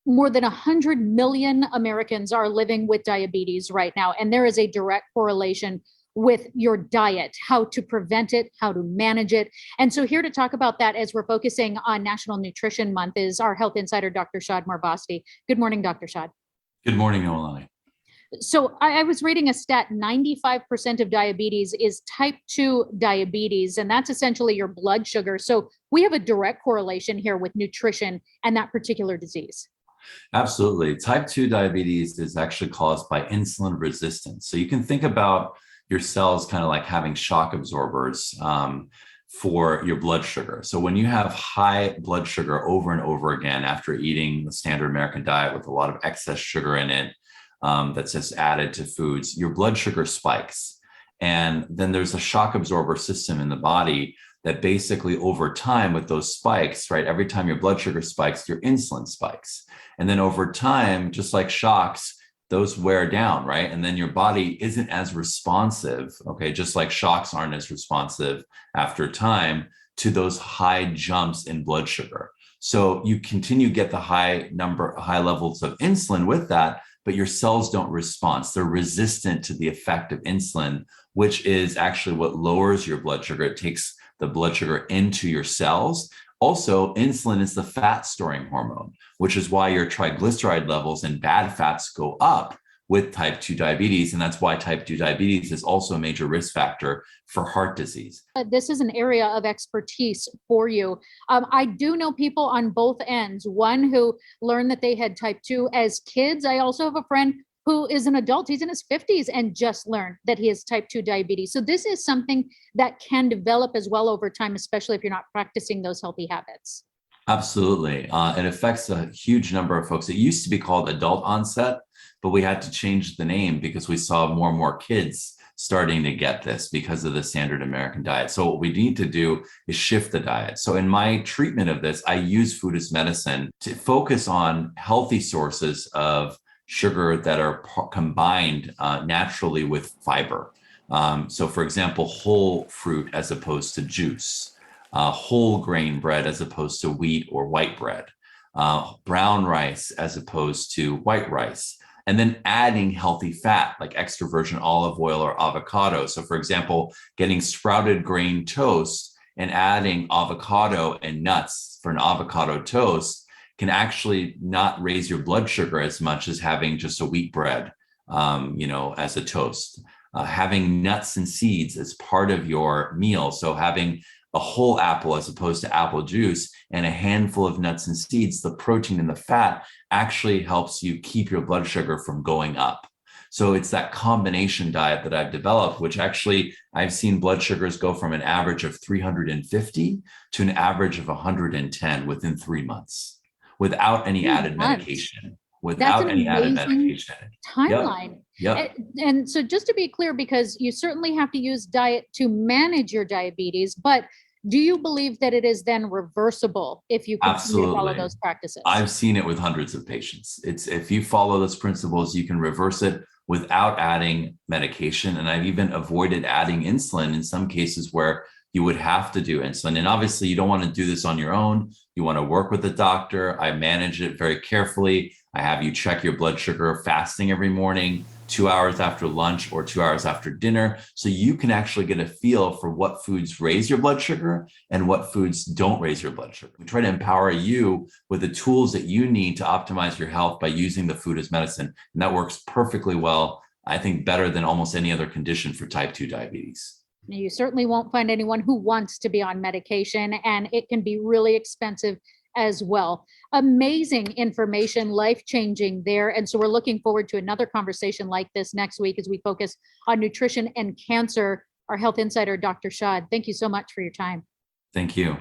more than 100 million Americans are living with diabetes right now, and there is a direct correlation with your diet, how to prevent it, how to manage it. And so here to talk about that as we're focusing on National Nutrition Month is our health insider, Dr. Shad Marvasti. Good morning, Dr. Shad. Good morning, Noelani. So I was reading a stat, 95% of diabetes is type 2 diabetes, and that's essentially your blood sugar. So we have a direct correlation here with nutrition and that particular disease. Absolutely. Type 2 diabetes is actually caused by insulin resistance. So you can think about your cells kind of like having shock absorbers for your blood sugar. So when you have high blood sugar over and over again after eating the standard American diet with a lot of excess sugar in it, that's just added to foods, your blood sugar spikes. And then there's a shock absorber system in the body that basically over time with those spikes, right? Every time your blood sugar spikes, your insulin spikes. And then over time, just like shocks, those wear down, right? And then your body isn't as responsive, okay? Just like shocks aren't as responsive after time to those high jumps in blood sugar. So you continue to get the high levels of insulin with that, but your cells don't respond. They're resistant to the effect of insulin, which is actually what lowers your blood sugar. It takes the blood sugar into your cells. Also, insulin is the fat storing hormone, which is why your triglyceride levels and bad fats go up with type 2 diabetes. And that's why type 2 diabetes is also a major risk factor for heart disease. This is an area of expertise for you. I do know people on both ends, one who learned that they had type 2 as kids. I also have a friend who is an adult, he's in his 50s and just learned that he has type 2 diabetes. So this is something that can develop as well over time, especially if you're not practicing those healthy habits. Absolutely. It affects a huge number of folks. It used to be called adult onset, but we had to change the name because we saw more and more kids starting to get this because of the standard American diet. So what we need to do is shift the diet. So in my treatment of this, I use food as medicine to focus on healthy sources of sugar that are combined naturally with fiber. So for example, whole fruit as opposed to juice, whole grain bread as opposed to wheat or white bread, brown rice as opposed to white rice, and then adding healthy fat like extra virgin olive oil or avocado. So for example, getting sprouted grain toast and adding avocado and nuts for an avocado toast can actually not raise your blood sugar as much as having just a wheat bread, as a toast. Having nuts and seeds as part of your meal. So having a whole apple as opposed to apple juice and a handful of nuts and seeds, the protein and the fat actually helps you keep your blood sugar from going up. So it's that combination diet that I've developed, which actually I've seen blood sugars go from an average of 350 to an average of 110 within 3 months without any added medication. Without any added medication. Timeline. Yep. And so just to be clear, because you certainly have to use diet to manage your diabetes, but do you believe that it is then reversible if you continue to follow those practices? I've seen it with hundreds of patients. It's if you follow those principles, you can reverse it without adding medication. And I've even avoided adding insulin in some cases where you would have to do insulin. And obviously you don't want to do this on your own. You want to work with a doctor. I manage it very carefully. I have you check your blood sugar fasting every morning, 2 hours after lunch or 2 hours after dinner. So you can actually get a feel for what foods raise your blood sugar and what foods don't raise your blood sugar. We try to empower you with the tools that you need to optimize your health by using the food as medicine. And that works perfectly well. I think better than almost any other condition for type 2 diabetes. You certainly won't find anyone who wants to be on medication, and it can be really expensive as well. Amazing information, life-changing there. And so we're looking forward to another conversation like this next week as we focus on nutrition and cancer. Our health insider, Dr. Shad, thank you so much for your time. Thank you.